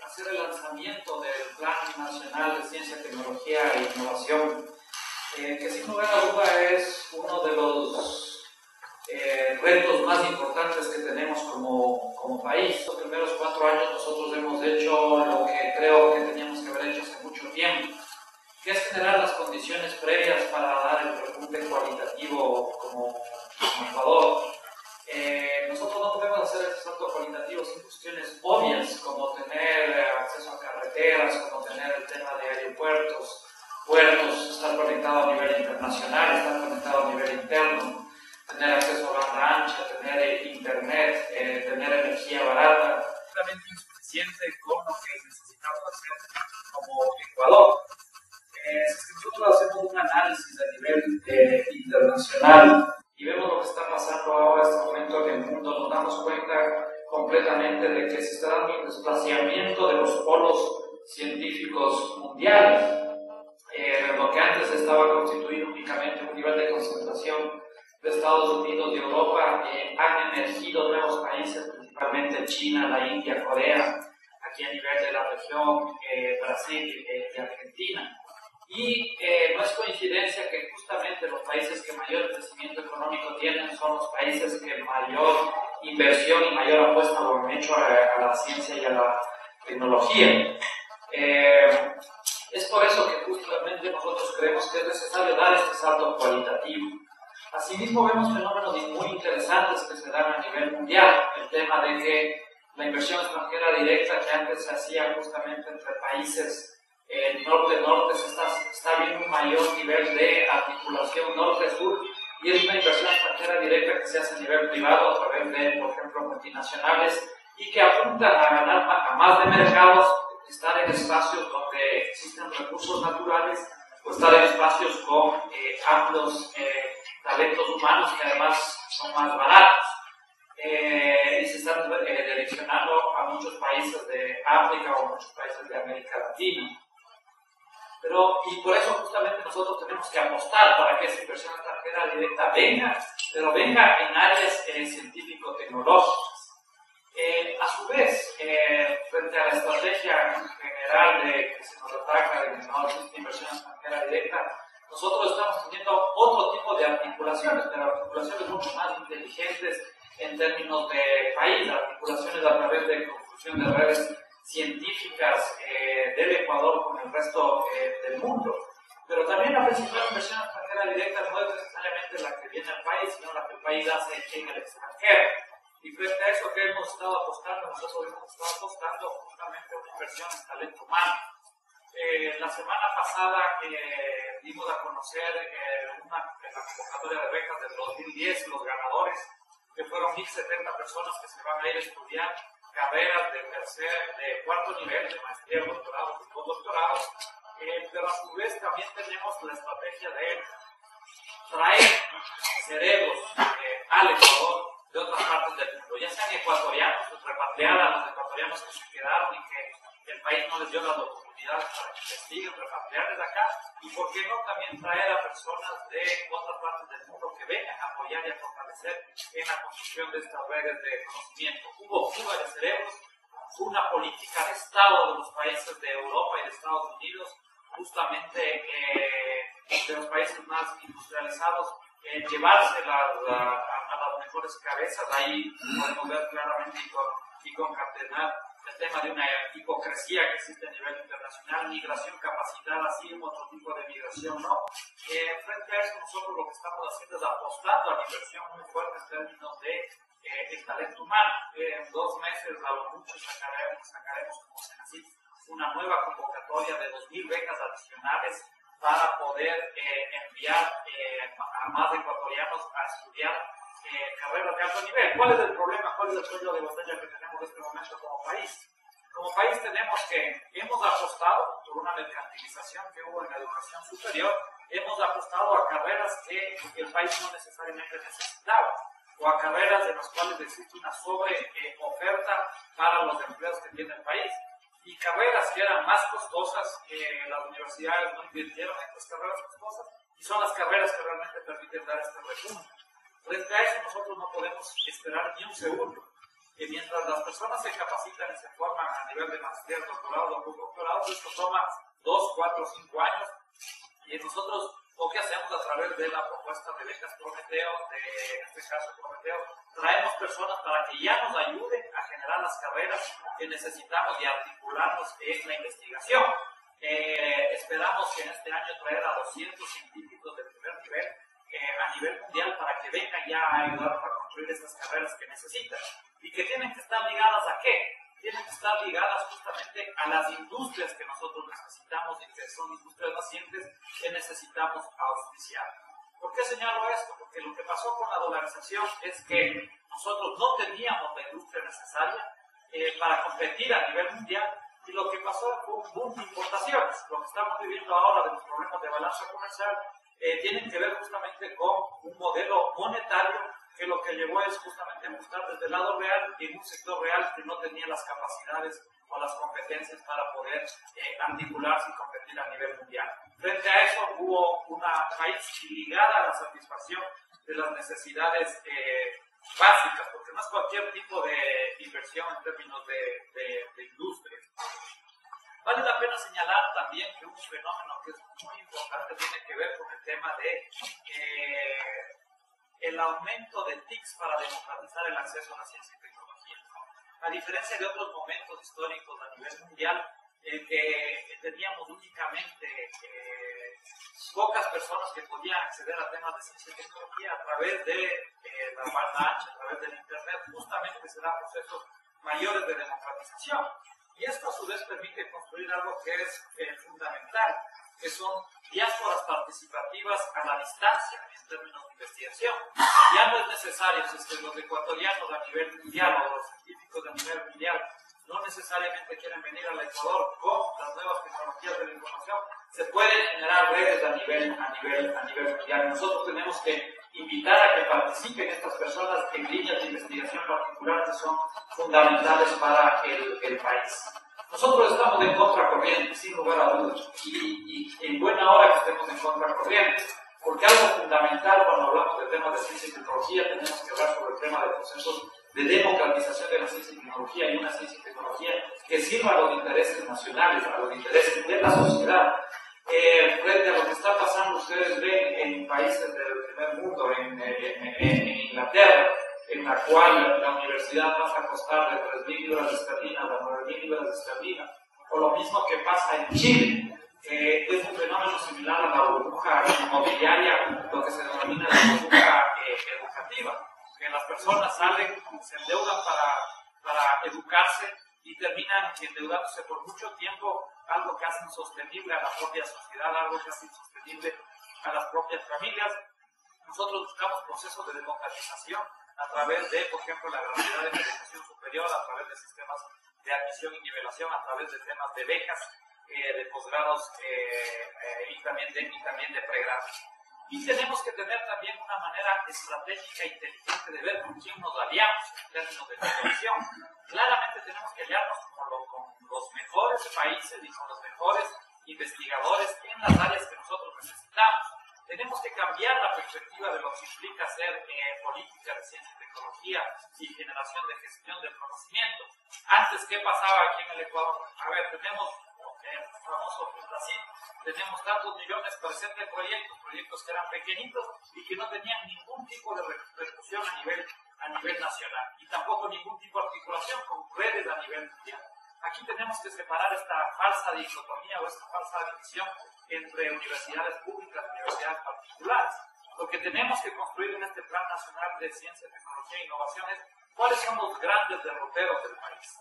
hacer el lanzamiento del Plan Nacional de Ciencia, Tecnología e Innovación, que sin lugar a duda es uno de los retos más importantes que tenemos como país. Los primeros 4 años nosotros hemos hecho lo que creo que teníamos que haber hecho hace mucho tiempo, que es generar las condiciones previas para dar el repunte cualitativo como Ecuador. Nosotros no podemos hacer ese salto cualitativo sin cuestiones obvias, como tener acceso a carreteras, como tener el tema de aeropuertos, puertos, estar conectado a nivel internacional, estar conectado a nivel interno, tener acceso a banda ancha, tener internet, tener energía barata. Realmente insuficiente con lo que necesitamos hacer como Ecuador. Si nosotros hacemos un análisis a nivel internacional y vemos lo que está pasando ahora en este momento en el mundo, nos damos cuenta completamente de que se está dando un desplazamiento de los polos científicos mundiales. Lo que antes estaba constituido únicamente un nivel de concentración de Estados Unidos y Europa, han emergido nuevos países, principalmente China, la India, Corea, aquí a nivel de la región, Brasil y Argentina. Y no es coincidencia que justamente los países que mayor crecimiento económico tienen son los países que mayor inversión y mayor apuesta lo han hecho a la ciencia y a la tecnología. Es por eso que justamente nosotros creemos que es necesario dar este salto cualitativo. Asimismo vemos fenómenos muy interesantes que se dan a nivel mundial. El tema de que la inversión extranjera directa que antes se hacía justamente entre países norte-norte, se está viendo un mayor nivel de articulación norte-sur, y es una inversión extranjera directa que se hace a nivel privado a través de, por ejemplo, multinacionales, y que apuntan a ganar a más de mercados, estar en espacios donde existen recursos naturales o estar en espacios con amplios talentos humanos que además son más baratos. Y se están direccionando a muchos países de África o muchos países de América Latina. Y por eso justamente nosotros tenemos que apostar para que esa inversión extranjera directa venga, pero venga en áreas científico-tecnológicas. A su vez, frente a la estrategia general de que se nos ataca de que no existe inversión extranjera directa, nosotros estamos teniendo otro tipo de articulaciones, pero articulaciones mucho más inteligentes en términos de país, articulaciones a través de construcción de redes científicas del Ecuador con el resto del mundo. Pero también la principal inversión extranjera directa no es necesariamente la que viene al país, sino la que el país hace en el extranjero. Y frente a eso que hemos estado apostando, nosotros hemos estado apostando justamente a una inversión en talento humano. La semana pasada dimos a conocer la convocatoria de becas del 2010, los ganadores, que fueron 1.070 personas que se van a ir a estudiar carreras de cuarto nivel, de maestría, doctorado y postdoctorado, pero a su vez también tenemos la estrategia de traer cerebros al Ecuador de otras partes del mundo, ya sean ecuatorianos, repatriar a los ecuatorianos que se quedaron y que el país no les dio las oportunidades para que investiguen, repatriarles acá, y por qué no también traer a personas de otras partes del mundo que vengan a apoyar y a fortalecer en la construcción de estas redes de conocimiento. Hubo fuga de cerebros, fue una política de Estado de los países de Europa y de Estados Unidos, justamente de los países más industrializados, llevárselas a las mejores cabezas. Ahí podemos ver claramente y concatenar el tema de una hipocresía que existe a nivel internacional, migración capacitada, sí, otro tipo de migración, ¿no? Frente a eso, nosotros lo que estamos haciendo es apostando a la inversión muy fuerte en términos de el talento humano. En 2 meses, a lo mucho, sacaremos como CENACYT una nueva convocatoria de 2.000 becas adicionales para poder enviar a más ecuatorianos a estudiar carreras de alto nivel. ¿Cuál es el problema? ¿Cuál es el cuello de botella que tenemos en este momento como país? Como país hemos apostado por una mercantilización que hubo en la educación superior, hemos apostado a carreras que el país no necesariamente necesitaba, o a carreras en las cuales existe una oferta para los empleos que tiene el país. Y carreras que eran más costosas, las universidades no invirtieron en estas carreras costosas, y son las carreras que realmente permiten dar este repunte. Frente a eso nosotros no podemos esperar ni un segundo. que mientras las personas se capacitan y se forman a nivel de maestría, doctorado o postdoctorado, esto toma 2, 4, 5 años, y nosotros lo que hacemos a través de la propuesta de becas Prometeo, en este caso Prometeo, traemos personas para que ya nos ayuden a generar las carreras que necesitamos y articularnos en la investigación. Esperamos que en este año traer a 200 científicos de primer nivel a nivel mundial para que vengan ya a ayudar para construir estas carreras que necesitan y que tienen que estar ligadas ¿a qué? Tienen que estar ligadas justamente a las industrias que nosotros necesitamos y que son industrias nacientes que necesitamos auspiciar. ¿Por qué señalo esto? Porque lo que pasó con la dolarización es que nosotros no teníamos la industria necesaria para competir a nivel mundial, y lo que pasó fue un boom de importaciones. Lo que estamos viviendo ahora de los problemas de balanza comercial tienen que ver justamente con un modelo monetario que lo que llevó es justamente a mostrar desde el lado real y en un sector real que no tenía las capacidades o las competencias para poder articularse y competir a nivel mundial. Frente a eso hubo una país ligada a la satisfacción de las necesidades básicas, porque no es cualquier tipo de inversión en términos de industria. Vale la pena señalar también que un fenómeno que es muy importante tiene que ver con el tema de el aumento de TICs para democratizar el acceso a la ciencia y tecnología. A diferencia de otros momentos históricos a nivel mundial, que teníamos únicamente pocas personas que podían acceder a temas de ciencia y tecnología a través de la banda ancha, a través del Internet, justamente se dan procesos mayores de democratización. Y esto a su vez permite construir algo que es fundamental, que son diásporas participativas a la distancia en términos de investigación. Ya no es necesario, si es que los ecuatorianos a nivel mundial o los científicos a nivel mundial no necesariamente quieren venir al Ecuador con las nuevas tecnologías de la información, se pueden generar redes a nivel mundial. Nosotros tenemos que invitar a que participen estas personas en líneas de investigación particular que son fundamentales para el país. Nosotros estamos en contracorriente, sin lugar a dudas, y en buena hora que estemos en contracorriente, porque algo fundamental cuando hablamos de temas de ciencia y tecnología tenemos que hablar sobre el tema de procesos de democratización de la ciencia y tecnología, y una ciencia y tecnología que sirva a los intereses nacionales, a los intereses de la sociedad. Frente a lo que está pasando, ustedes ven en países del primer mundo, en Inglaterra, en la cual la universidad pasa a costar de 3.000 libras esterlinas a 9.000 libras esterlinas, o lo mismo que pasa en Chile, es un fenómeno similar a la burbuja inmobiliaria, lo que se denomina la burbuja educativa, que las personas salen, se endeudan para educarse y terminan endeudándose por mucho tiempo, algo que hace insostenible a la propia sociedad, algo que hace insostenible a las propias familias. Nosotros buscamos procesos de democratización a través de, por ejemplo, la gratuidad de educación superior, a través de sistemas de admisión y nivelación, a través de temas de becas, de posgrados y también de pregrados. Y tenemos que tener también una manera estratégica e inteligente de ver con quién nos aliamos en términos de innovación. Claramente tenemos que aliarnos con los mejores países y con los mejores investigadores en las áreas que nosotros necesitamos. Tenemos que cambiar la perspectiva de lo que implica hacer política de ciencia y tecnología y generación de gestión del conocimiento. Antes, ¿qué pasaba aquí en el Ecuador? A ver, tenemos el famoso Brasil, tenemos tantos millones presentes en proyectos que eran pequeñitos y que no tenían ningún tipo de repercusión a nivel nacional y tampoco ningún tipo de articulación con redes a nivel mundial. Aquí tenemos que separar esta falsa dicotomía o esta falsa división entre universidades públicas y universidades particulares. Lo que tenemos que construir en este Plan Nacional de Ciencia, Tecnología e Innovación es cuáles son los grandes derroteros del país,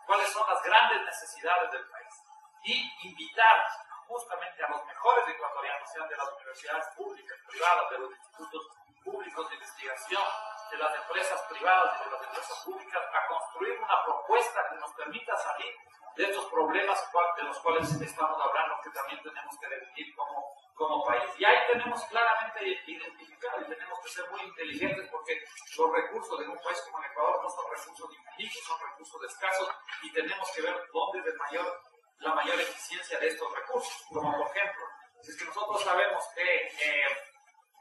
cuáles son las grandes necesidades del país y invitar justamente a los mejores ecuatorianos, sean de las universidades públicas, privadas, de los institutos públicos de investigación, de las empresas privadas y de las empresas públicas, a construir una propuesta que nos permita salir de estos problemas de los cuales estamos hablando, que también tenemos que definir como país. Y ahí tenemos claramente identificado y tenemos que ser muy inteligentes, porque los recursos de un país como el Ecuador no son recursos infinitos, son recursos escasos, y tenemos que ver dónde es la mayor eficiencia de estos recursos. Como por ejemplo, si es que nosotros sabemos que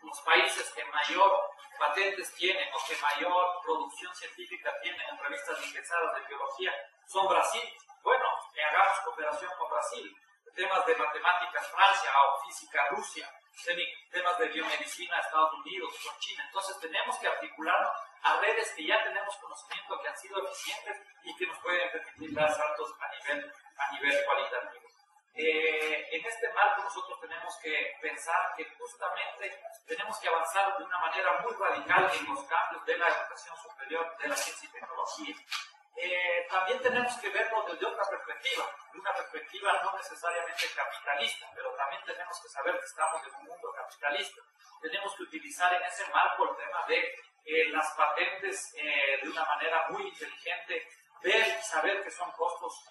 los países que mayor patentes tienen o que mayor producción científica tienen en revistas indexadas de biología son Brasil. Bueno, hagamos cooperación con Brasil. Temas de matemáticas Francia o física Rusia, temas de biomedicina Estados Unidos con China. Entonces tenemos que articularnos a redes que ya tenemos conocimiento, que han sido eficientes y que nos pueden permitir dar saltos a nivel cualitativo. En este marco nosotros tenemos que pensar que justamente tenemos que avanzar de una manera muy radical en los cambios de la educación superior, de la ciencia y tecnología. También tenemos que verlo desde otra perspectiva, de una perspectiva no necesariamente capitalista, pero también tenemos que saber que estamos en un mundo capitalista. Tenemos que utilizar en ese marco el tema de las patentes de una manera muy inteligente, ver y saber que son costos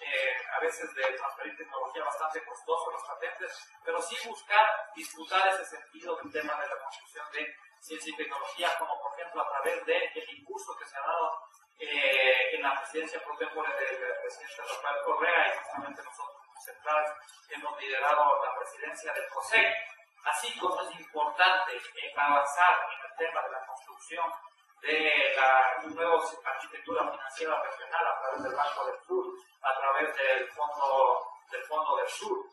a veces de transferir tecnología bastante costosos las patentes, pero sí buscar disfrutar ese sentido del tema de la construcción de ciencia y tecnología, como por ejemplo a través del impulso que se ha dado en la presidencia pro tempore del presidente Rafael Correa, y justamente nosotros como centrales hemos liderado la presidencia del COSEC. Así como es importante avanzar en el tema de la construcción de la nueva arquitectura financiera regional a través del Banco del Sur, a través del Fondo del Sur.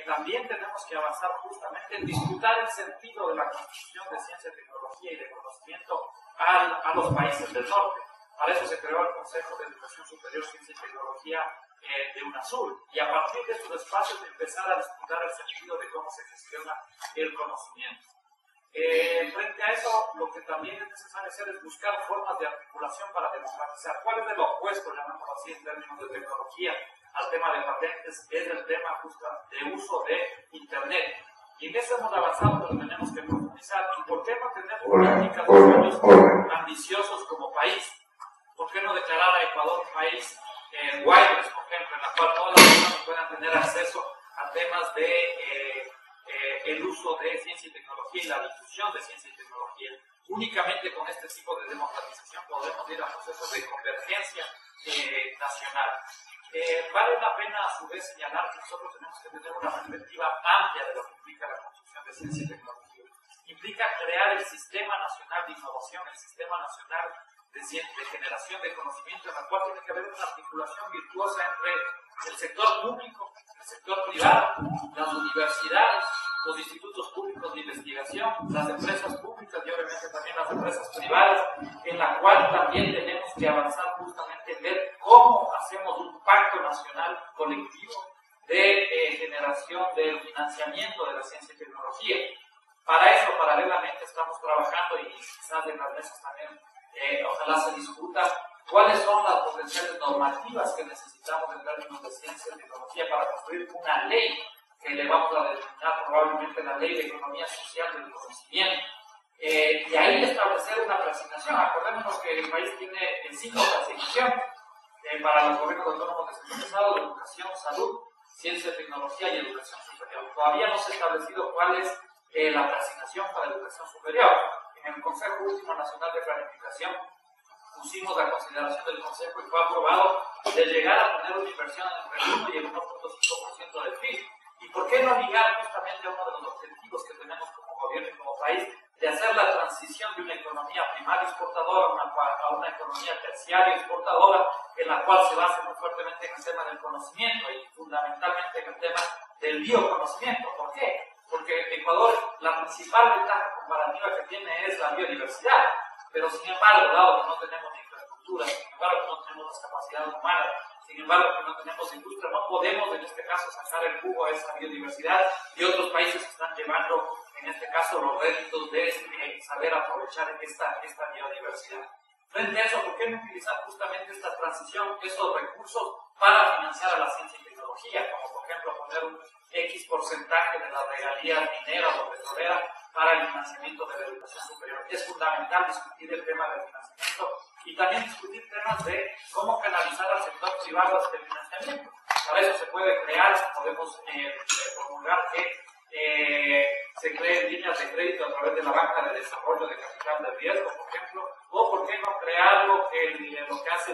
También tenemos que avanzar justamente en disfrutar el sentido de la construcción de ciencia, tecnología y de conocimiento a los países del norte. Para eso se creó el Consejo de Educación Superior, Ciencia y Tecnología de UNASUR, y a partir de estos espacios empezar a disfrutar el sentido de cómo se gestiona el conocimiento. Frente a eso, lo que también es necesario hacer es buscar formas de articulación para democratizar. ¿Cuál es el opuesto, llamémoslo así, en términos de tecnología, al tema de patentes? Es el tema justo de uso de Internet. Y en eso hemos avanzado, pero tenemos que profundizar. ¿Y por qué no tenemos políticas de sueños ambiciosos como país? ¿Por qué no declarar a Ecuador un país wireless, por ejemplo, en la cual todas las personas puedan tener acceso a temas de el uso de ciencia y tecnología y la difusión de ciencia y tecnología? Únicamente con este tipo de democratización podremos ir a procesos de convergencia nacional. Vale la pena a su vez señalar que nosotros tenemos que tener una perspectiva amplia de lo que implica la construcción de ciencia y tecnología. Implica crear el Sistema Nacional de Innovación, el Sistema Nacional de generación de conocimiento, en la cual tiene que haber una articulación virtuosa entre el sector público, el sector privado, las universidades, los institutos públicos de investigación, las empresas públicas y obviamente también las empresas privadas, en la cual también tenemos que avanzar justamente en ver cómo hacemos un pacto nacional colectivo de generación del financiamiento de la ciencia y tecnología. Para eso, paralelamente, estamos trabajando y quizás en las mesas también ojalá se discuta cuáles son las potenciales normativas que necesitamos en términos de ciencia y tecnología para construir una ley que le vamos a denominar probablemente la Ley de Economía Social del Conocimiento. Y ahí establecer una clasificación. Acordémonos que el país tiene 5 clasificaciones para los gobiernos autónomos descentralizados: educación, salud, ciencia, tecnología y educación superior. Todavía no se ha establecido cuál es la clasificación para educación superior. En el Consejo Último Nacional de Planificación pusimos a consideración del Consejo y fue aprobado de llegar a tener una inversión entre el 1 y el 1.5% del PIB. ¿Y por qué no ligar justamente a uno de los objetivos que tenemos como gobierno y como país de hacer la transición de una economía primaria exportadora a una economía terciaria exportadora, en la cual se basa muy fuertemente en el tema del conocimiento y fundamentalmente en el tema del bioconocimiento? ¿Por qué? Porque Ecuador, la principal ventaja comparativa que tiene es la biodiversidad, pero sin embargo, dado que no tenemos ni infraestructura, sin embargo que no tenemos las capacidades humanas, sin embargo que no tenemos industria, no podemos en este caso sacar el jugo a esa biodiversidad, y otros países están llevando en este caso los réditos de saber aprovechar esta biodiversidad. Frente a eso, ¿por qué no utilizar justamente esta transición, esos recursos, para financiar a la ciencia y tecnología? Como por ejemplo poner un X porcentaje de las regalías mineras o petroleras para el financiamiento de la educación superior. Es fundamental discutir el tema del financiamiento y también discutir temas de cómo canalizar al sector privado este financiamiento. Para eso se puede crear, podemos formular que se creen líneas de crédito a través de la banca de desarrollo de capital de riesgo, por ejemplo, o por qué no crear lo que hace